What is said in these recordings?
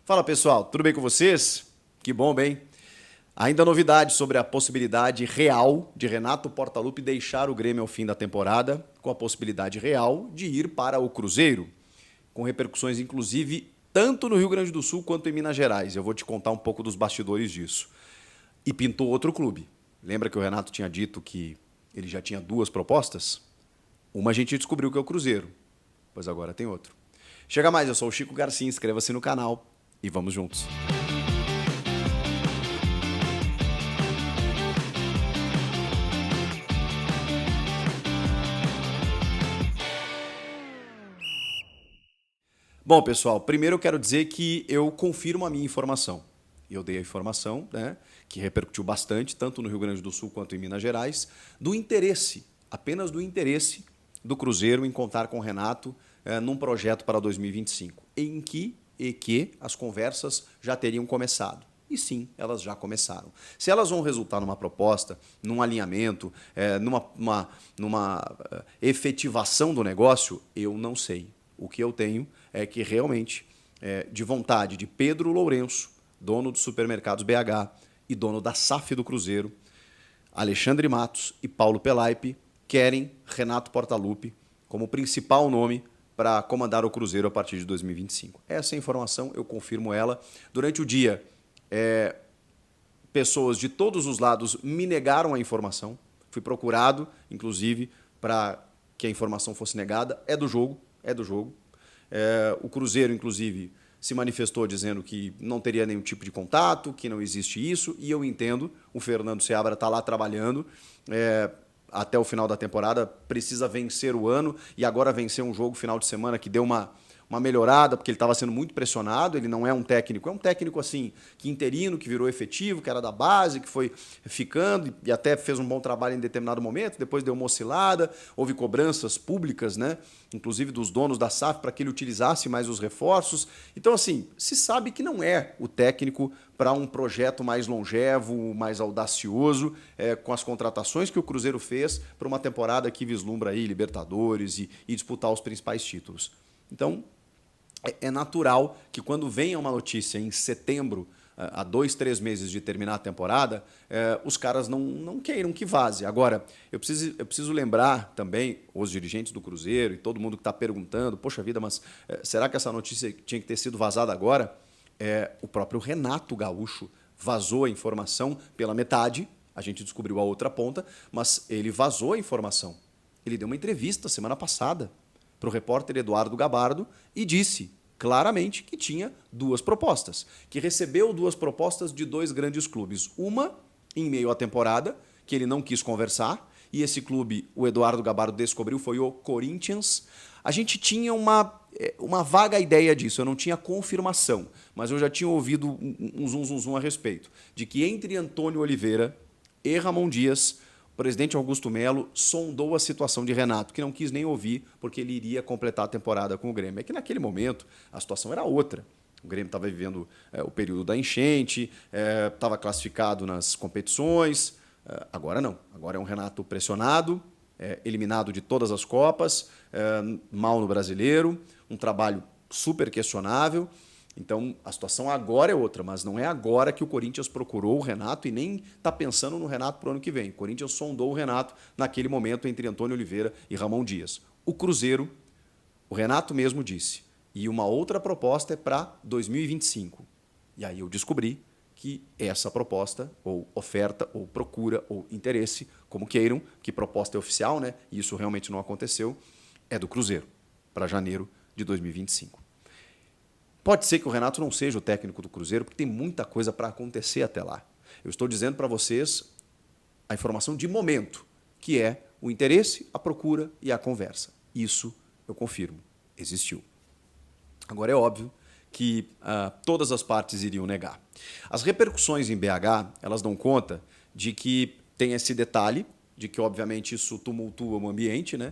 Fala pessoal, tudo bem com vocês? Que bom, bem? Ainda novidade sobre a possibilidade real de Renato Portaluppi deixar o Grêmio ao fim da temporada, com a possibilidade real de ir para o Cruzeiro, com repercussões inclusive tanto no Rio Grande do Sul quanto em Minas Gerais. Eu vou te contar um pouco dos bastidores disso. E pintou outro clube. Lembra que o Renato tinha dito que ele já tinha duas propostas? Uma a gente descobriu que é o Cruzeiro, pois agora tem outro. Chega mais, eu sou o Chico Garcia, inscreva-se no canal e vamos juntos. Bom, pessoal, primeiro eu quero dizer que eu confirmo a minha informação. Eu dei a informação, né, que repercutiu bastante, tanto no Rio Grande do Sul quanto em Minas Gerais, do interesse, apenas do interesse do Cruzeiro em contar com o Renato num projeto para 2025, em que as conversas já teriam começado. E sim, elas já começaram. Se elas vão resultar numa proposta, num alinhamento, numa efetivação do negócio, eu não sei. O que eu tenho é que realmente, de vontade de Pedro Lourenço, dono dos Supermercados BH e dono da SAF do Cruzeiro, Alexandre Matos e Paulo Pelaipe, querem Renato Portaluppi como principal nome para comandar o Cruzeiro a partir de 2025. Essa informação, eu confirmo ela. Durante o dia, pessoas de todos os lados me negaram a informação. Fui procurado, inclusive, para que a informação fosse negada. É do jogo. O Cruzeiro, inclusive, se manifestou dizendo que não teria nenhum tipo de contato, que não existe isso, e eu entendo, o Fernando Seabra está lá trabalhando até o final da temporada, precisa vencer o ano, e agora vencer um jogo final de semana que deu uma melhorada, porque ele estava sendo muito pressionado. Ele não é um técnico assim, que interino, que virou efetivo, que era da base, que foi ficando e até fez um bom trabalho em determinado momento, depois deu uma oscilada, houve cobranças públicas, né, inclusive dos donos da SAF, para que ele utilizasse mais os reforços. Então, assim, se sabe que não é o técnico para um projeto mais longevo, mais audacioso, com as contratações que o Cruzeiro fez para uma temporada que vislumbra aí Libertadores e disputar os principais títulos. Então, é natural que quando venha uma notícia em setembro, há 2, 3 meses de terminar a temporada, os caras não queiram que vaze. Agora, eu preciso lembrar também os dirigentes do Cruzeiro e todo mundo que está perguntando, poxa vida, mas será que essa notícia tinha que ter sido vazada agora? O próprio Renato Gaúcho vazou a informação pela metade, a gente descobriu a outra ponta, mas ele vazou a informação. Ele deu uma entrevista semana passada para o repórter Eduardo Gabardo e disse claramente que tinha duas propostas, que recebeu duas propostas de 2 grandes clubes. Uma em meio à temporada, que ele não quis conversar, e esse clube, o Eduardo Gabardo descobriu, foi o Corinthians. A gente tinha uma vaga ideia disso, eu não tinha confirmação, mas eu já tinha ouvido um zum a respeito, de que entre Antônio Oliveira e Ramon Dias, o presidente Augusto Melo sondou a situação de Renato, que não quis nem ouvir, porque ele iria completar a temporada com o Grêmio. É que naquele momento a situação era outra. O Grêmio estava vivendo o período da enchente, estava classificado nas competições. Agora não. Agora é um Renato pressionado, eliminado de todas as Copas, mal no Brasileiro, um trabalho super questionável. Então, a situação agora é outra, mas não é agora que o Corinthians procurou o Renato e nem está pensando no Renato para o ano que vem. O Corinthians sondou o Renato naquele momento entre Antônio Oliveira e Ramon Dias. O Cruzeiro, o Renato mesmo disse, e uma outra proposta é para 2025. E aí eu descobri que essa proposta, ou oferta, ou procura, ou interesse, como queiram, que proposta é oficial, né? E isso realmente não aconteceu, é do Cruzeiro, para janeiro de 2025. Pode ser que o Renato não seja o técnico do Cruzeiro, porque tem muita coisa para acontecer até lá. Eu estou dizendo para vocês a informação de momento, que é o interesse, a procura e a conversa. Isso, eu confirmo, existiu. Agora, é óbvio que todas as partes iriam negar. As repercussões em BH, elas dão conta de que tem esse detalhe, de que, obviamente, isso tumultua o ambiente, né?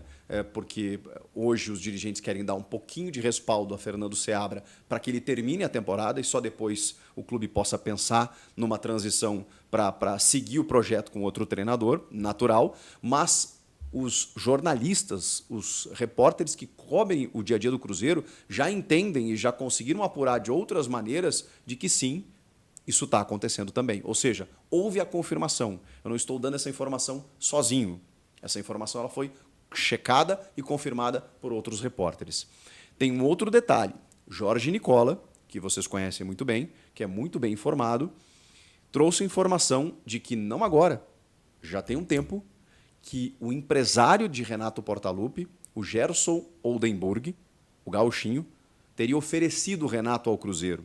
Porque hoje os dirigentes querem dar um pouquinho de respaldo a Fernando Seabra para que ele termine a temporada e só depois o clube possa pensar numa transição para seguir o projeto com outro treinador, natural, mas os jornalistas, os repórteres que cobrem o dia a dia do Cruzeiro já entendem e já conseguiram apurar de outras maneiras de que sim, isso está acontecendo também. Ou seja, houve a confirmação. Eu não estou dando essa informação sozinho. Essa informação ela foi checada e confirmada por outros repórteres. Tem um outro detalhe. Jorge Nicola, que vocês conhecem muito bem, que é muito bem informado, trouxe informação de que não agora, já tem um tempo, que o empresário de Renato Portaluppi, o Gerson Oldenburg, o gauchinho, teria oferecido o Renato ao Cruzeiro,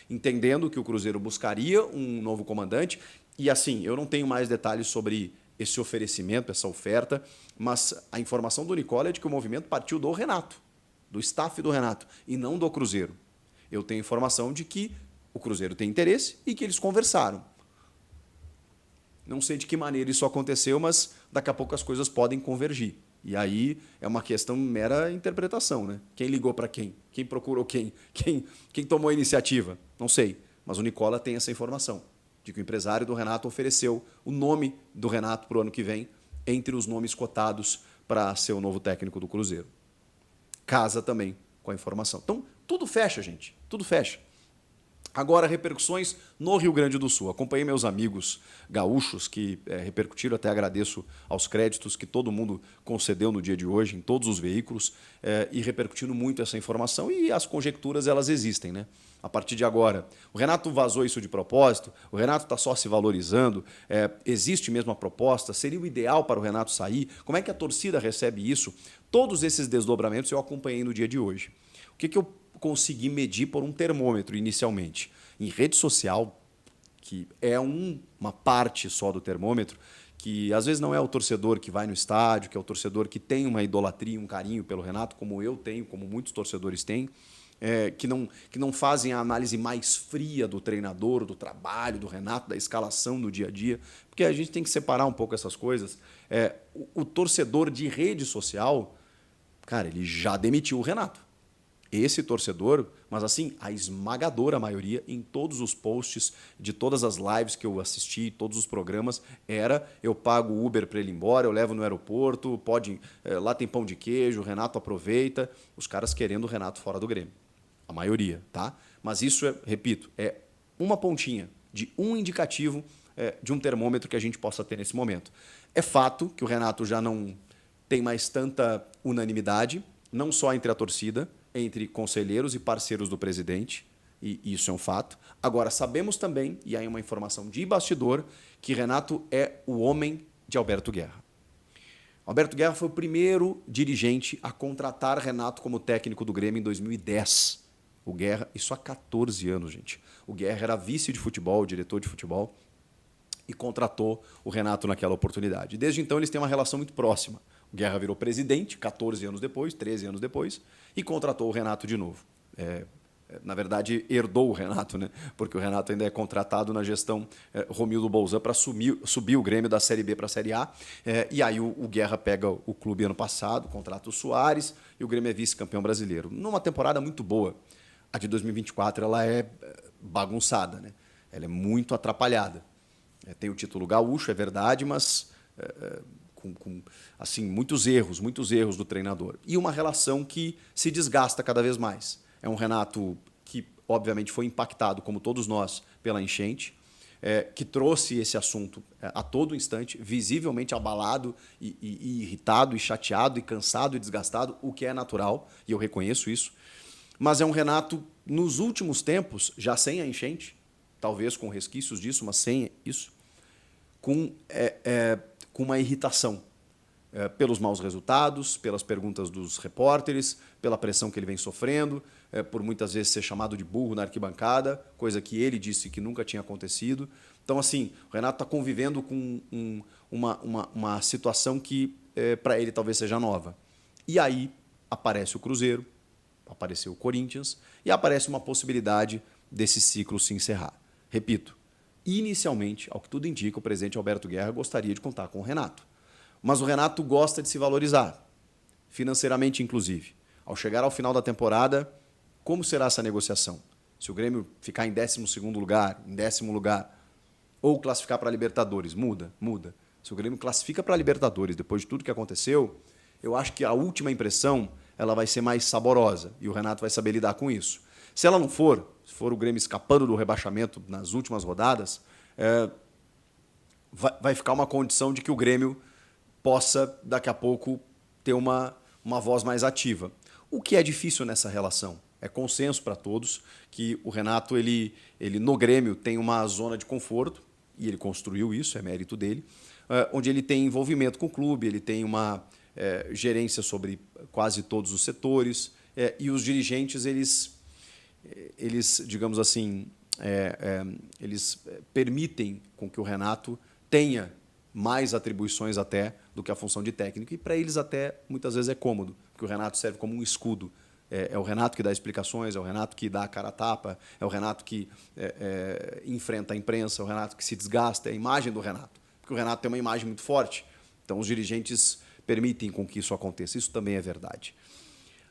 entendendo que o Cruzeiro buscaria um novo comandante. E assim, eu não tenho mais detalhes sobre esse oferecimento, essa oferta, mas a informação do Nicola é de que o movimento partiu do Renato, do staff do Renato, e não do Cruzeiro. Eu tenho informação de que o Cruzeiro tem interesse e que eles conversaram. Não sei de que maneira isso aconteceu, mas daqui a pouco as coisas podem convergir. E aí é uma questão mera interpretação, né? Quem ligou para quem? Quem procurou quem? Quem tomou a iniciativa? Não sei. Mas o Nicola tem essa informação, de que o empresário do Renato ofereceu o nome do Renato para o ano que vem entre os nomes cotados para ser o novo técnico do Cruzeiro. Casa também com a informação. Então, tudo fecha, gente. Tudo fecha. Agora, repercussões no Rio Grande do Sul. Acompanhei meus amigos gaúchos que repercutiram, até agradeço aos créditos que todo mundo concedeu no dia de hoje, em todos os veículos, e repercutindo muito essa informação, e as conjecturas elas existem, né? A partir de agora, o Renato vazou isso de propósito, o Renato está só se valorizando, existe mesmo a proposta, seria o ideal para o Renato sair, como é que a torcida recebe isso? Todos esses desdobramentos eu acompanhei no dia de hoje. O que eu consegui medir por um termômetro inicialmente? Em rede social, que é uma parte só do termômetro, que às vezes não é o torcedor que vai no estádio, que é o torcedor que tem uma idolatria, um carinho pelo Renato, como eu tenho, como muitos torcedores têm, que não fazem a análise mais fria do treinador, do trabalho, do Renato, da escalação do dia a dia, porque a gente tem que separar um pouco essas coisas. O torcedor de rede social, cara, ele já demitiu o Renato. Esse torcedor, mas assim, a esmagadora maioria, em todos os posts de todas as lives que eu assisti, todos os programas, eu pago o Uber para ele ir embora, eu levo no aeroporto, lá tem pão de queijo, o Renato aproveita, os caras querendo o Renato fora do Grêmio. A maioria, tá? Mas isso, repito, é uma pontinha de um indicativo de um termômetro que a gente possa ter nesse momento. É fato que o Renato já não tem mais tanta unanimidade, não só entre a torcida, entre conselheiros e parceiros do presidente, e isso é um fato. Agora, sabemos também, e aí uma informação de bastidor, que Renato é o homem de Alberto Guerra. Alberto Guerra foi o primeiro dirigente a contratar Renato como técnico do Grêmio em 2010. O Guerra, isso há 14 anos, gente. O Guerra era vice de futebol, diretor de futebol, e contratou o Renato naquela oportunidade. Desde então, eles têm uma relação muito próxima. O Guerra virou presidente 14 anos depois, 13 anos depois, e contratou o Renato de novo. Na verdade, herdou o Renato, né? Porque o Renato ainda é contratado na gestão Romildo Bolzan para subir o Grêmio da Série B para a Série A. E aí o Guerra pega o clube ano passado, contrata o Soares, e o Grêmio é vice-campeão brasileiro. Numa temporada muito boa. A de 2024 ela é bagunçada, né? Ela é muito atrapalhada. Tem o título gaúcho, é verdade, mas com assim, muitos erros do treinador. E uma relação que se desgasta cada vez mais. É um Renato que, obviamente, foi impactado, como todos nós, pela enchente, que trouxe esse assunto a todo instante, visivelmente abalado e irritado, e chateado, e cansado, e desgastado, o que é natural, e eu reconheço isso. Mas é um Renato, nos últimos tempos, já sem a enchente, talvez com resquícios disso, mas sem isso, com uma irritação pelos maus resultados, pelas perguntas dos repórteres, pela pressão que ele vem sofrendo, por muitas vezes ser chamado de burro na arquibancada, coisa que ele disse que nunca tinha acontecido. Então, assim, o Renato está convivendo com uma situação que para ele talvez seja nova. E aí aparece o Cruzeiro, apareceu o Corinthians e aparece uma possibilidade desse ciclo se encerrar. Repito, inicialmente, ao que tudo indica, o presidente Alberto Guerra gostaria de contar com o Renato. Mas o Renato gosta de se valorizar, financeiramente inclusive. Ao chegar ao final da temporada, como será essa negociação? Se o Grêmio ficar em 12º lugar, em 10º lugar, ou classificar para a Libertadores, muda. Se o Grêmio classifica para a Libertadores depois de tudo que aconteceu, eu acho que a última impressão ela vai ser mais saborosa e o Renato vai saber lidar com isso. Se ela não for, se for o Grêmio escapando do rebaixamento nas últimas rodadas, vai ficar uma condição de que o Grêmio possa, daqui a pouco, ter uma voz mais ativa. O que é difícil nessa relação? É consenso para todos que o Renato, ele no Grêmio tem uma zona de conforto, e ele construiu isso, é mérito dele, onde ele tem envolvimento com o clube, ele tem uma gerência sobre quase todos os setores, e os dirigentes, eles digamos assim, eles permitem com que o Renato tenha mais atribuições até do que a função de técnico, e para eles até muitas vezes é cômodo, porque o Renato serve como um escudo. É o Renato que dá explicações, é o Renato que dá a cara a tapa, é o Renato que enfrenta a imprensa, é o Renato que se desgasta, é a imagem do Renato. Porque o Renato tem uma imagem muito forte. Então, os dirigentes permitem com que isso aconteça. Isso também é verdade.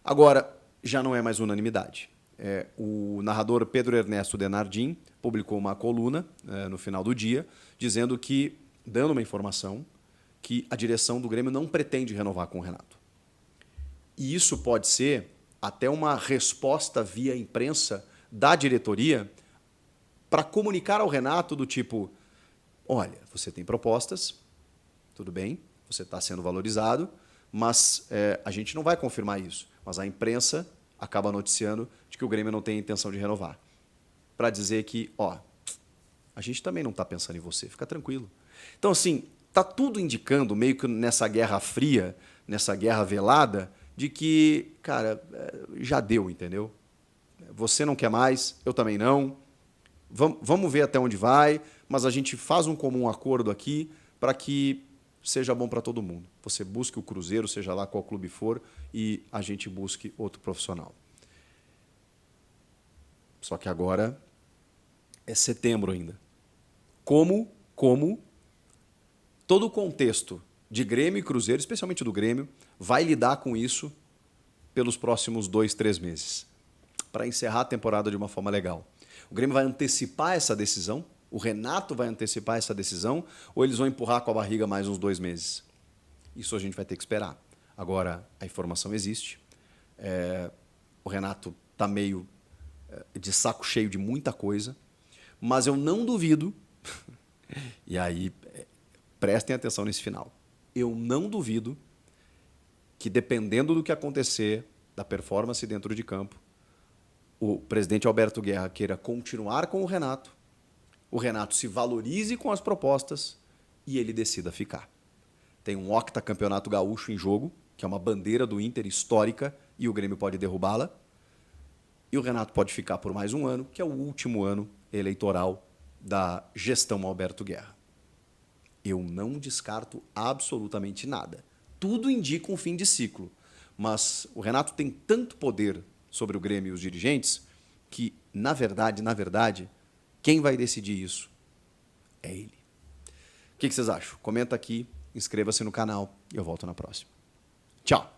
Agora, já não é mais unanimidade. O narrador Pedro Ernesto Denardim publicou uma coluna no final do dia, dizendo que, dando uma informação, que a direção do Grêmio não pretende renovar com o Renato. E isso pode ser até uma resposta via imprensa da diretoria para comunicar ao Renato do tipo, olha, você tem propostas, tudo bem, você está sendo valorizado, mas a gente não vai confirmar isso. Mas a imprensa acaba noticiando de que o Grêmio não tem intenção de renovar. Para dizer que, a gente também não está pensando em você, fica tranquilo. Então, assim, está tudo indicando, meio que nessa guerra fria, nessa guerra velada, de que, cara, já deu, entendeu? Você não quer mais, eu também não. Vamos ver até onde vai, mas a gente faz um comum acordo aqui para que seja bom para todo mundo. Você busque o Cruzeiro, seja lá qual clube for, e a gente busque outro profissional. Só que agora é setembro ainda. Como todo o contexto de Grêmio e Cruzeiro, especialmente do Grêmio, vai lidar com isso pelos próximos 2, 3 meses, para encerrar a temporada de uma forma legal. O Grêmio vai antecipar essa decisão? O Renato vai antecipar essa decisão? Ou eles vão empurrar com a barriga mais uns 2 meses? Isso a gente vai ter que esperar. Agora, a informação existe. O Renato está meio de saco cheio de muita coisa, mas eu não duvido, e aí prestem atenção nesse final, eu não duvido que, dependendo do que acontecer, da performance dentro de campo, o presidente Alberto Guerra queira continuar com o Renato se valorize com as propostas e ele decida ficar. Tem um octacampeonato gaúcho em jogo, que é uma bandeira do Inter histórica, e o Grêmio pode derrubá-la. E o Renato pode ficar por mais um ano, que é o último ano eleitoral da gestão Alberto Guerra. Eu não descarto absolutamente nada. Tudo indica um fim de ciclo. Mas o Renato tem tanto poder sobre o Grêmio e os dirigentes que, na verdade, quem vai decidir isso é ele. O que vocês acham? Comenta aqui, inscreva-se no canal e eu volto na próxima. Tchau!